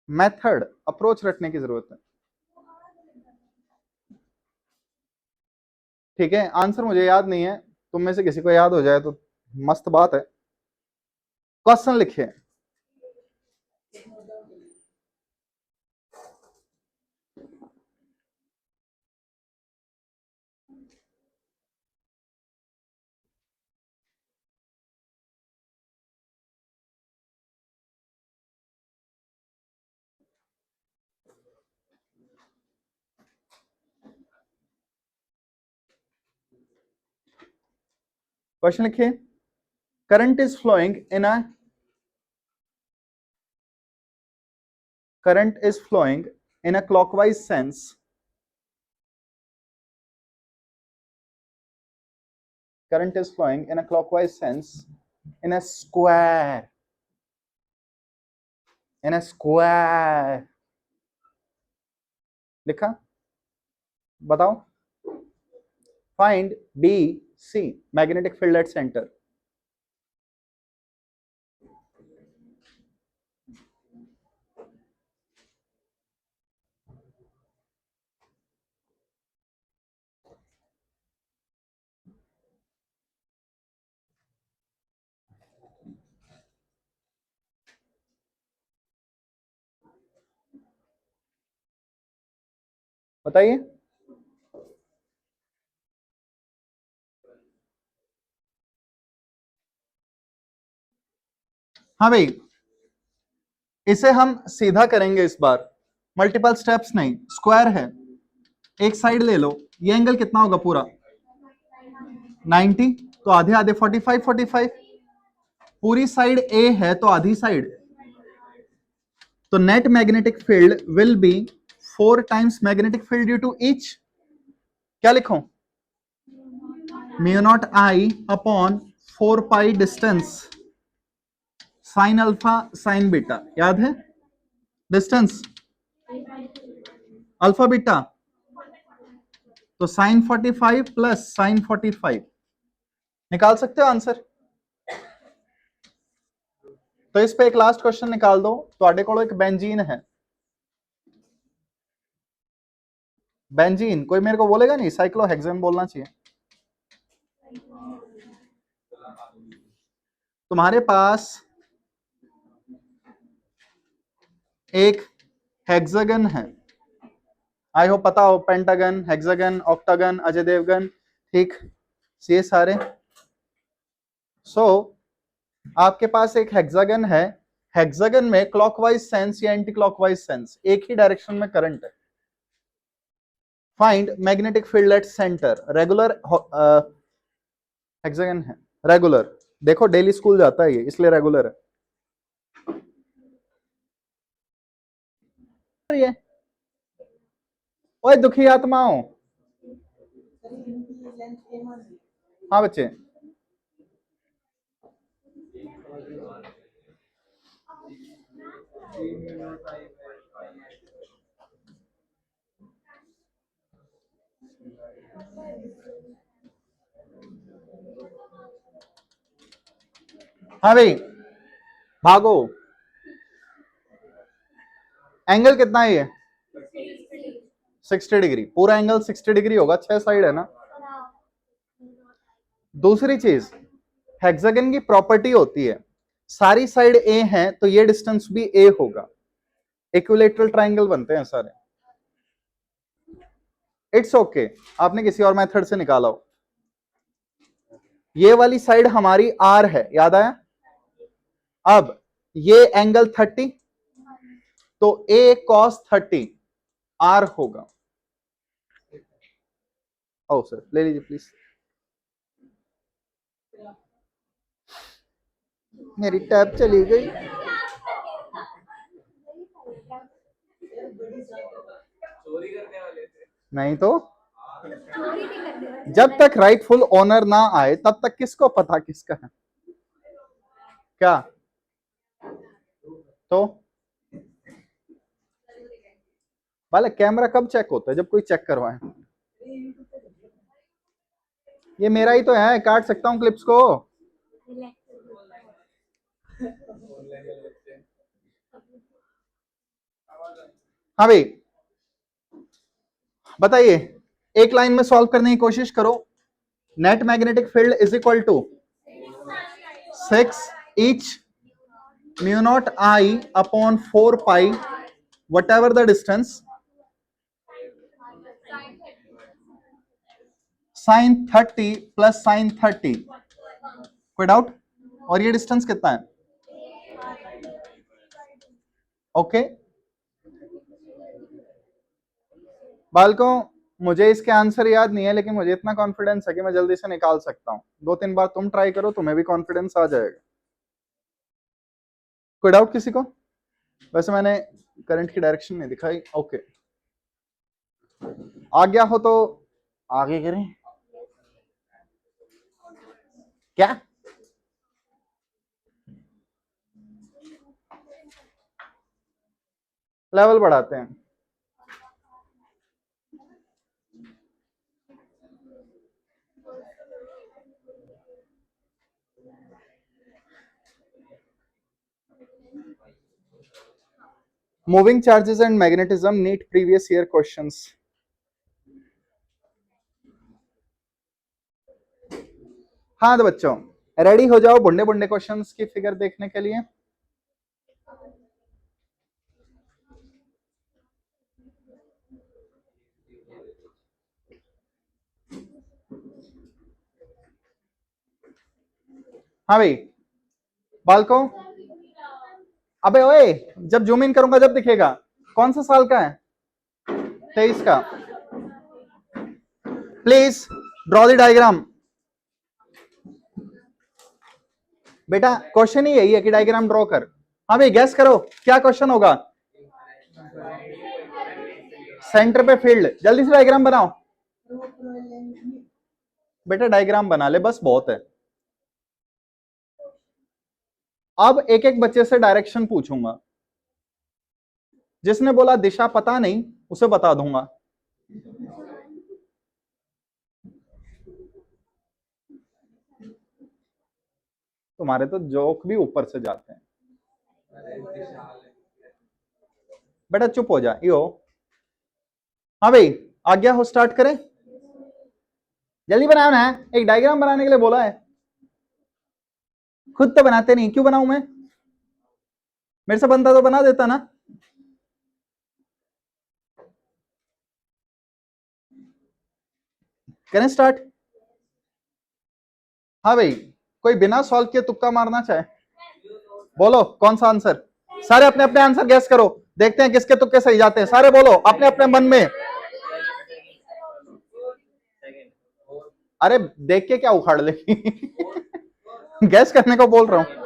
मेथड अप्रोच रटने की जरूरत है। ठीक है, आंसर मुझे याद नहीं है, तुम में से किसी को याद हो जाए तो मस्त बात है। क्वेश्चन लिखिए। क्वेश्चन लिखिए, current is flowing in a current is flowing in a clockwise sense current is flowing in a clockwise sense in a square लिखा, बताओ। Find B C magnetic field at centre. बताइए। हाँ भाई, इसे हम सीधा करेंगे इस बार, मल्टीपल स्टेप्स नहीं, स्क्वायर है, एक साइड ले लो, ये एंगल कितना होगा पूरा? 90, तो आधे आधे 45 पूरी साइड ए है तो आधी साइड, तो net magnetic field will be 4 times magnetic field due to each. क्या लिखूं? μ0 I upon 4 pi distance sine alpha sine beta, याद है डिस्टेंस अल्फा बीटा, तो साइन 45 प्लस साइन 45 निकाल सकते हो आंसर। तो इस पे एक लास्ट क्वेश्चन निकाल दो। ਤੁਹਾਡੇ ਕੋਲ एक बेंजीन है, बेंजीन, कोई मेरे को बोलेगा नहीं, साइक्लोहेक्सेन बोलना चाहिए। तुम्हारे पास एक हेक्सागन है, आई होप पता हो, pentagon, hexagon, octagon, Ajay Devgan, ठीक, ये सारे। आपके पास एक हेक्सागन है, हेक्सागन में क्लॉकवाइज सेंस या एंटी क्लॉकवाइज सेंस, एक ही डायरेक्शन में करंट है। Find magnetic field at centre. Regular hexagon है, रेगुलर, देखो डेली स्कूल जाता है ये, इसलिए रेगुलर है ये। ओए दुखी आत्माओं, हाँ बच्चे, हाँ भाई भागो। एंगल कितना है ये? 60 डिग्री, पूरा एंगल 60 डिग्री होगा, 6 साइड है ना। दूसरी चीज, हेक्सागन की प्रॉपर्टी होती है सारी साइड ए है तो ये डिस्टेंस भी ए होगा, इक्विलेटरल ट्रायंगल बनते हैं सारे। इट्स ओके, आपने किसी और मेथड से निकाला हो। ये वाली साइड हमारी आर है, याद आया। अब ये एंगल 30, तो ए कॉस 30 आर होगा। ओ सर ले लीजिए प्लीज, मेरी टैब चली गई। नहीं तो जब तक राइटफुल ओनर ना आए तब तक किसको पता किसका है क्या। तो वाले कैमरा कब चेक होता है? जब कोई चेक करवाए। ये मेरा ही तो है, काट सकता हूं क्लिप्स को। हाँ भाई बताइए, एक लाइन में सॉल्व करने की कोशिश करो। Net magnetic field is equal to 6 each mu naught I upon 4 pi whatever the distance sin 30 plus sin 30, कोई डाउट? और ये डिस्टेंस कितना है? ओके बालकों, मुझे इसके आंसर याद नहीं है, लेकिन मुझे इतना कॉन्फिडेंस है कि मैं जल्दी से निकाल सकता हूं। 2-3 बार तुम ट्राई करो, तुम्हें भी कॉन्फिडेंस आ जाएगा। कोई डाउट किसी को? वैसे मैंने करंट की डायरेक्शन नहीं दिखाई। ओके आ गया हो तो आगे करें क्या? लेवल बढ़ाते हैं। Moving charges and magnetism NEET previous year questions. हाँ तो बच्चों रेडी हो जाओ बुंडे बुंडे क्वेश्चंस की फिगर देखने के लिए। हाँ भाई बालकों, अबे ओए, जब जूम इन करूंगा जब दिखेगा। कौन सा साल का है? 23 का। Please draw the diagram. बेटा क्वेश्चन ही यही है कि डायग्राम ड्रॉ कर। हाँ भाई गैस करो क्या क्वेश्चन होगा। सेंटर पे फील्ड, जल्दी से डायग्राम बनाओ। बेटा डायग्राम बना ले बस, बहुत है। अब एक एक बच्चे से डायरेक्शन पूछूंगा, जिसने बोला दिशा पता नहीं उसे बता दूंगा। तुम्हारे तो जोक भी ऊपर से जाते हैं। बेटा चुप हो जा यो। हाँ भाई आ गया हो, स्टार्ट करें, जल्दी बनाना है, एक डायग्राम बनाने के लिए बोला है, खुद तो बनाते नहीं, क्यों बनाऊं मैं, मेरे से बनता तो बना देता ना। करें स्टार्ट। हाँ भाई कोई बिना सॉल्व किए तुक्का मारना चाहे, बोलो कौन सा आंसर, सारे अपने अपने आंसर गैस करो, देखते हैं किसके तुक्के सही जाते हैं, सारे बोलो अपने अपने मन में। अरे देख के क्या उखाड़ लेगी गैस करने को बोल रहा हूं।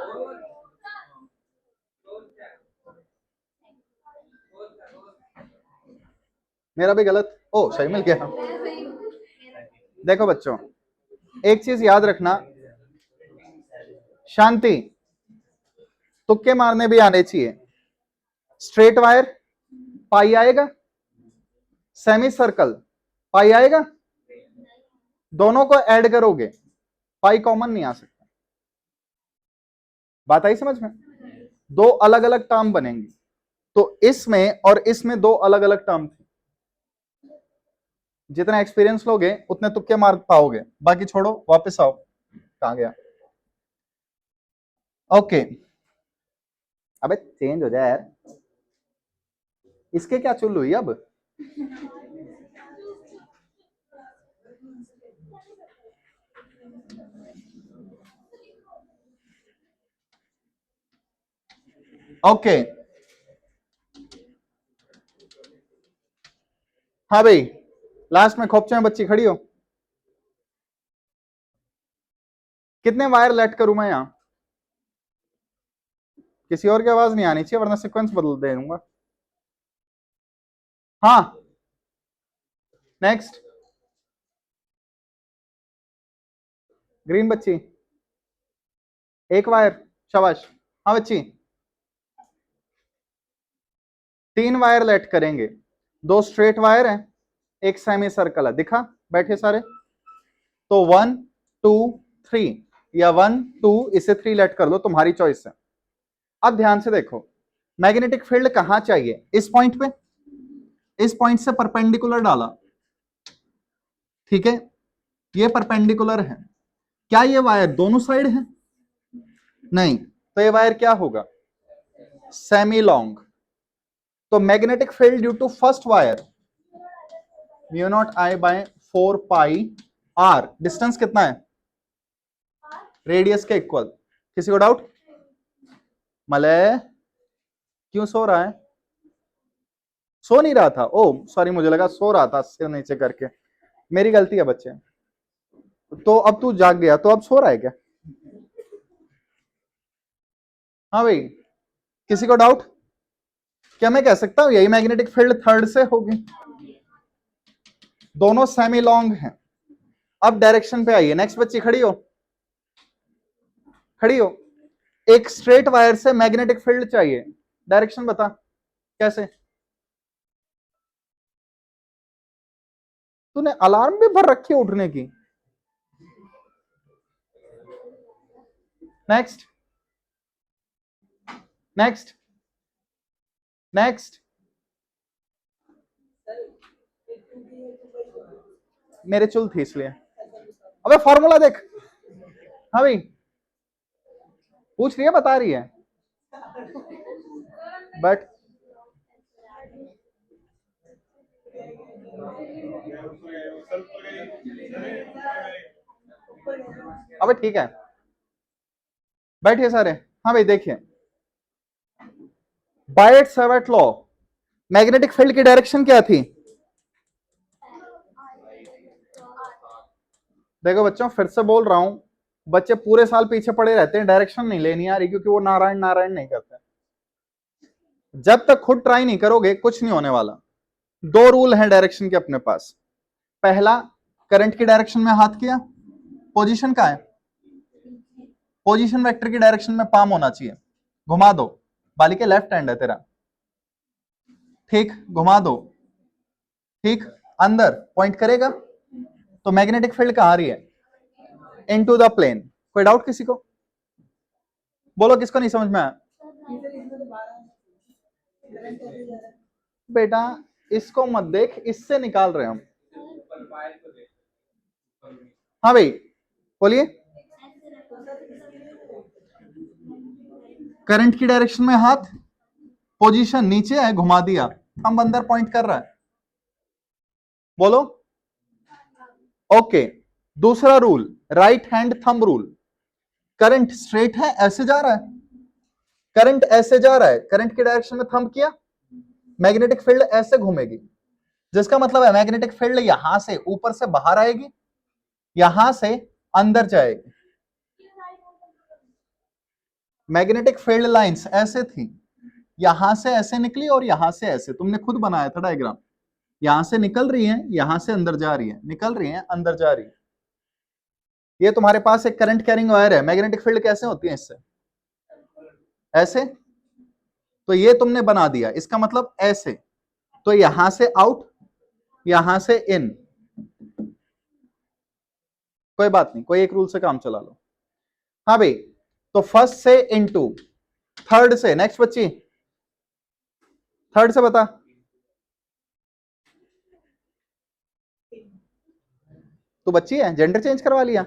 मेरा भी गलत, ओ सही मिल गया। देखो बच्चों एक चीज याद रखना, शांति, तुक्के मारने भी आने चाहिए। स्ट्रेट वायर पाई आएगा, सेमी सर्कल पाई आएगा, दोनों को ऐड करोगे पाई कॉमन नहीं आ सकता। बात आई समझ में, दो अलग अलग टर्म बनेंगी, तो इसमें और इसमें दो अलग अलग टर्म थे, जितना एक्सपीरियंस लोगे उतने तुक्के मार पाओगे, बाकी छोड़ो वापस आओ, कहां गया, ओके। अबे चेंज हो जाए यार, इसके क्या चुल हुई अब। ओके हाँ भाई लास्ट में खोपचे में बच्ची खड़ी हो, कितने वायर लेट करूं मैं यहां, किसी और की आवाज नहीं आनी चाहिए वरना सीक्वेंस बदल दे दूंगा। हाँ नेक्स्ट, ग्रीन बच्ची, एक वायर, शाबाश। हाँ बच्ची, 3 वायर लेट करेंगे, 2 स्ट्रेट वायर है, एक सेमी सर्कल है, दिखा बैठे सारे, तो 1 2 3 या 1 2 इसे 3 लेट कर लो, तुम्हारी चॉइस है। अब ध्यान से देखो, मैग्नेटिक फील्ड कहां चाहिए, इस पॉइंट पे, इस पॉइंट से परपेंडिकुलर डाला, ठीक है, ये परपेंडिकुलर है, क्या ये वायर दोनों साइड है, नहीं, तो ये वायर क्या होगा, सेमी लॉन्ग, तो magnetic field due to first wire mu not I by 4 pi R, distance कितना है, रेडियस के इक्वल, किसी को डाउट, मलय क्यों सो रहा है, सो नहीं रहा था, ओ सॉरी मुझे लगा सो रहा था सिर नीचे करके, मेरी गलती है बच्चे, तो अब तू जाग गया तो अब सो रहा है क्या, हाँ भाई किसी को डाउट, क्या मैं कह सकता हूं यही मैग्नेटिक फील्ड थर्ड से होगी, दोनों सेमी लॉन्ग हैं। अब डायरेक्शन पे आइए, नेक्स्ट बच्ची खड़ी हो, खड़ी हो, एक स्ट्रेट वायर से मैग्नेटिक फील्ड चाहिए, डायरेक्शन बता कैसे, तूने अलार्म भी भर रखी है उठने की। नेक्स्ट नेक्स्ट नेक्स्ट, मेरे चुल थी इसलिए, अबे फॉर्मूला देख, हाँ भाई पूछ रही है बता रही है, बट अबे ठीक है बैठिए सारे। हाँ भाई देखिए, बायट-सैवर्ट लॉ, मैग्नेटिक फील्ड की डायरेक्शन क्या थी, देखो बच्चों फिर से बोल रहा हूं, बच्चे पूरे साल पीछे पड़े रहते हैं, डायरेक्शन नहीं लेनी आ रही क्योंकि वो नारायण नारायण नहीं करते, जब तक खुद ट्राई नहीं करोगे कुछ नहीं होने वाला। 2 रूल हैं डायरेक्शन के अपने पास, पहला करंट की डायरेक्शन में हाथ किया, पोजीशन का है, पोजीशन वेक्टर की डायरेक्शन में पाम होना चाहिए, घुमा दो, बालिके लेफ्ट हैंड है तेरा, ठीक घुमा दो, ठीक अंदर पॉइंट करेगा, तो मैग्नेटिक फील्ड कहां आ रही है, इनटू द प्लेन, कोई डाउट किसी को, बोलो किसको नहीं समझ में आया, बेटा इसको मत देख, इससे निकाल रहे हैं हम। हाँ भाई बोलिए। करंट की डायरेक्शन में हाथ, पोजीशन नीचे है, घुमा दिया, हम अंदर पॉइंट कर रहा है। बोलो ओके। दूसरा rule, right hand thumb rule. Current straight है, ऐसे जा रहा है, करंट ऐसे जा रहा है, करंट की डायरेक्शन में थंब किया, मैग्नेटिक फील्ड ऐसे घूमेगी, जिसका मतलब है मैग्नेटिक फील्ड यहां से ऊपर से बाहर आएगी, यहां से अंदर जाएगी। मैग्नेटिक फील्ड लाइंस ऐसे थी, यहां से ऐसे निकली और यहां से ऐसे, तुमने खुद बनाया था डायग्राम, यहां से निकल रही है, यहां से अंदर जा रही है, निकल रही है, अंदर जा रही है। ये तुम्हारे पास एक करंट कैरिंग वायर है, मैग्नेटिक फील्ड कैसे होती है इससे, ऐसे, तो ये तुमने बना दिया, इसका मतलब ऐसे, तो यहां से आउट, यहां से इन, कोई बात नहीं, कोई एक रूल से काम चला लो। हाँ भाई, तो फर्स्ट से इनटू, थर्ड से, नेक्स्ट बच्ची, थर्ड से बता। तू बच्ची है, जेंडर चेंज करवा लिया,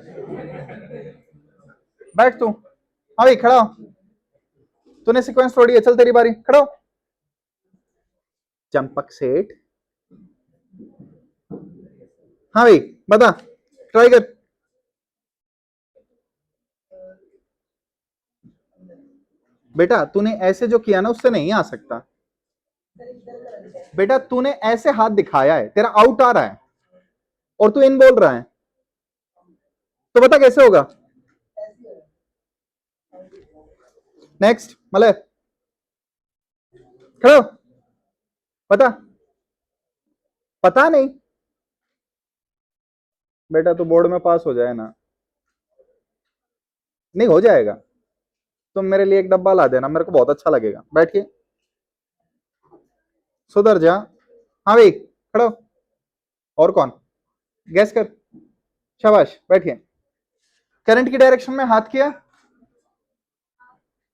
बैठ तू। हाँ भाई खड़ा हो, तूने सीक्वेंस तोड़ी है, चल तेरी बारी, खड़ा हो। चंपक सेठ, हाँ भाई बता, ट्राई कर। बेटा तूने ऐसे जो किया ना, उससे नहीं आ सकता। बेटा तूने ऐसे हाथ दिखाया है, तेरा आउट आ रहा है और तू इन बोल रहा है, तो बता कैसे होगा। नेक्स्ट मलय, खड़ो, पता, पता नहीं। बेटा तू बोर्ड में पास हो जाए ना, नहीं हो जाएगा, तुम मेरे लिए एक डब्बा ला देना, मेरे को बहुत अच्छा लगेगा, बैठिए, सुधर जा। हाँ भाई खड़ो, और कौन, गैस कर, शाबाश, बैठिए। करंट की डायरेक्शन में हाथ किया,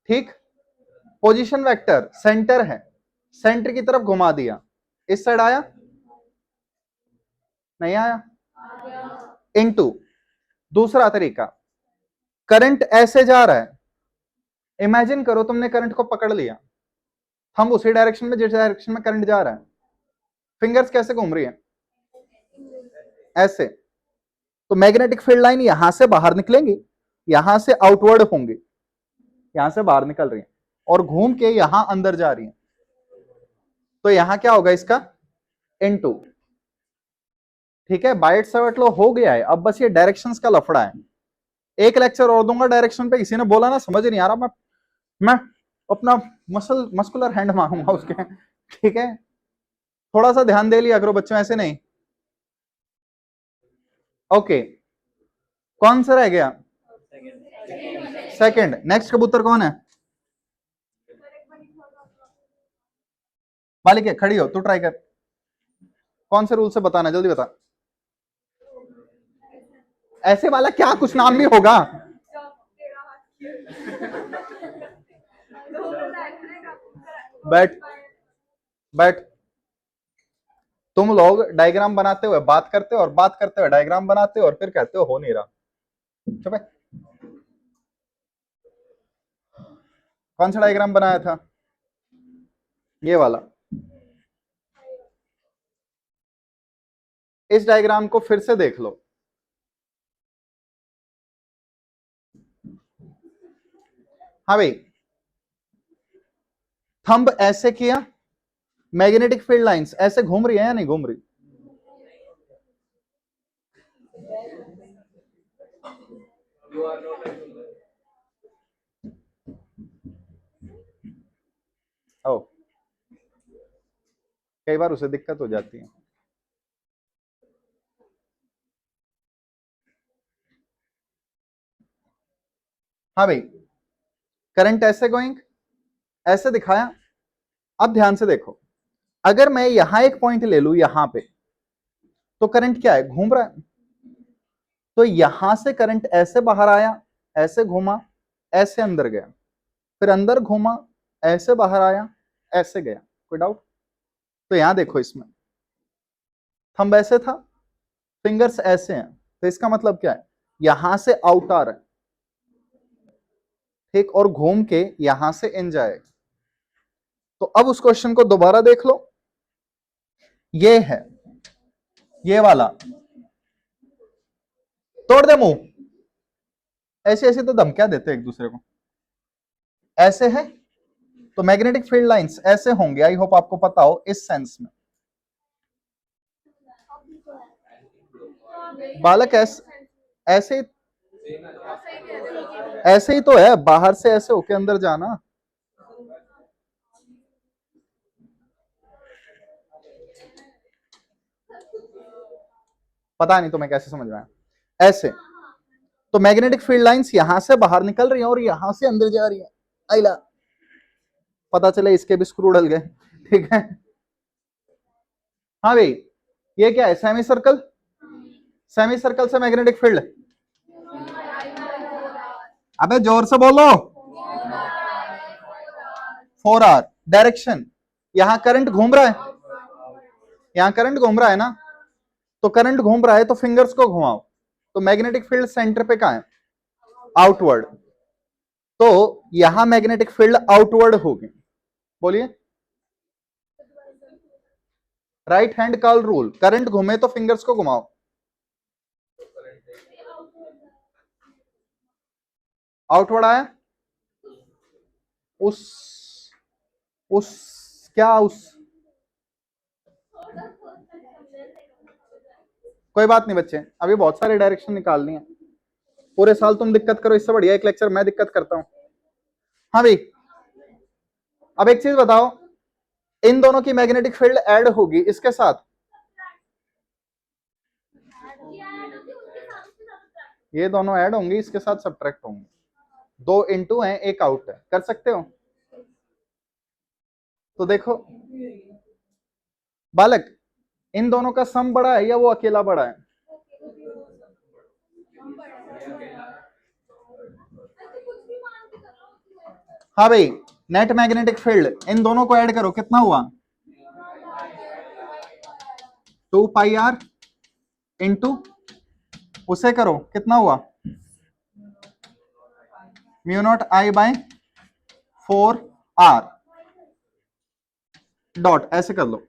ठीक, पोजीशन वेक्टर सेंटर है, सेंटर की तरफ घुमा दिया, इस साइड आया, नहीं आया, इनटू, दूसरा तरीका, करंट ऐसे जा रहा है, इमेजिन करो तुमने करंट को पकड़ लिया, हम उसी डायरेक्शन में जिस डायरेक्शन में करंट जा रहा है, फिंगर्स कैसे घूम रही है, ऐसे, तो मैग्नेटिक फील्ड लाइन यहां से बाहर निकलेंगी, यहां से आउटवर्ड होंगी, यहां से बाहर निकल रही है और घूम के यहां अंदर जा रही है, तो यहां क्या होगा इसका, इनटू, ठीक है, बाइट सेवट लो हो गया है, अब बस ये डायरेक्शंस का लफड़ा है। एक लेक्चर और दूंगा डायरेक्शन पे, किसी ने बोला ना समझ नहीं आ रहा, मैं अपना मस्कुलर हैंड मारूंगा उसके, ठीक है, थोड़ा सा ध्यान दे लिया करो बच्चों, ऐसे नहीं। ओके, कौन सा रह गया, सेकंड। नेक्स्ट कबूतर कौन है, मालिक है, खड़ी हो, तू ट्राई कर, कौन से रूल से बताना, जल्दी बता। ऐसे वाला क्या, कुछ नाम भी होगा। बैठ, बैठ। तुम लोग डायग्राम बनाते हुए बात करते हो और बात करते हुए डायग्राम बनाते हो और फिर कहते हो हो नहीं रहा। चुप है। कौन सा डायग्राम बनाया था, ये वाला, इस डायग्राम को फिर से देख लो। हाँ भाई, थंब ऐसे किया, मैग्नेटिक फील्ड लाइंस ऐसे घूम रही है या नहीं घूम रही, ओ, कई बार उसे दिक्कत हो जाती है। हाँ भाई, करंट ऐसे गोइंग, ऐसे दिखाया, अब ध्यान से देखो, अगर मैं यहां एक पॉइंट ले लू यहां पे, तो करंट क्या है, घूम रहा है, तो यहां से करंट ऐसे बाहर आया, ऐसे घूमा, ऐसे अंदर गया, फिर अंदर घूमा, ऐसे बाहर आया, ऐसे गया, कोई डाउट? तो यहां देखो, इसमें थंब ऐसे था, फिंगर्स ऐसे हैं, तो इसका मतलब क्या है, यहां से आउट आ रहा है, ठीक, और घूम के यहां से इन जाएगा। तो अब उस क्वेश्चन को दोबारा देख लो, ये है ये वाला, तोड़ दे मुंह, ऐसे ऐसे तो धमकियां देते एक दूसरे को, ऐसे है तो मैग्नेटिक फील्ड लाइंस ऐसे होंगे, आई होप आपको पता हो इस सेंस में। बालक ऐसे ऐसे ही तो है, बाहर से ऐसे होके अंदर जाना। पता नहीं तुम्हें कैसे समझ में आया, ऐसे तो मैग्नेटिक फील्ड लाइंस यहां से बाहर निकल रही हैं और यहां से अंदर जा रही है। आइला, पता चले इसके भी स्क्रू डल गए, ठीक है। हाँ भाई, ये क्या है, सेमी सर्कल, सेमी सर्कल से मैग्नेटिक फील्ड, अबे जोर से बोलो, 4R। डायरेक्शन, यहां करंट घूम रहा है, यहां करंट घूम रहा है ना, तो करंट घूम रहा है तो फिंगर्स को घुमाओ, तो मैग्नेटिक फील्ड सेंटर पे कहां है, आउटवर्ड, तो यहां मैग्नेटिक फील्ड आउटवर्ड होगी। बोलिए, right hand curl rule, current घूमे तो फिंगर्स को घुमाओ, आउटवर्ड आया, उस क्या उस, कोई बात नहीं बच्चे, अभी बहुत सारे डायरेक्शन निकालनी है, पूरे साल तुम दिक्कत करो, इससे बढ़िया एक लेक्चर मैं दिक्कत करता हूं। हाँ भाई, अब एक चीज बताओ, इन दोनों की मैग्नेटिक फील्ड ऐड होगी इसके साथ, ये दोनों ऐड होंगे इसके साथ सब्ट्रैक्ट होंगे, 2 इनटू है, 1 आउट है, कर सकते हो। तो देखो बालक, इन दोनों का सम बड़ा है या वो अकेला बड़ा है, हाँ भाई, नेट मैग्नेटिक फील्ड इन दोनों को ऐड करो, कितना हुआ, 2πr इंटू, उसे करो, कितना हुआ, μ0I/4R डॉट, ऐसे कर लो,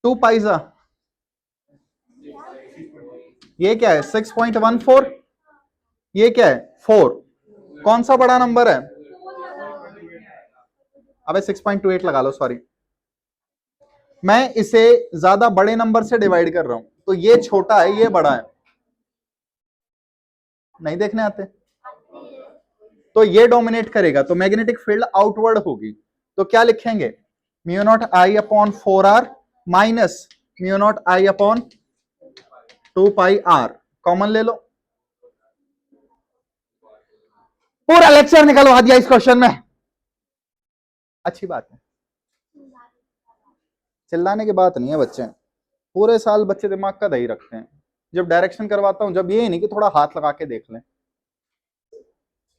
2 पाइजा, ये क्या है 6.14, ये क्या है 4, कौन सा बड़ा नंबर है, अबे 6.28 लगा लो, सॉरी, मैं इसे ज्यादा बड़े नंबर से डिवाइड कर रहा हूं, तो ये छोटा है ये बड़ा है, नहीं देखने आते, तो ये डोमिनेट करेगा, तो मैग्नेटिक फील्ड आउटवर्ड होगी, तो क्या लिखेंगे, μ0I/4R माइनस μ0I/2πr, कॉमन ले लो, पूरा लेक्चर निकलवा दिया इस क्वेश्चन में, अच्छी बात है, चिल्लाने की बात नहीं है बच्चे, पूरे साल बच्चे दिमाग का दही रखते हैं, जब डायरेक्शन करवाता हूं जब ये नहीं कि थोड़ा हाथ लगा के देख लें,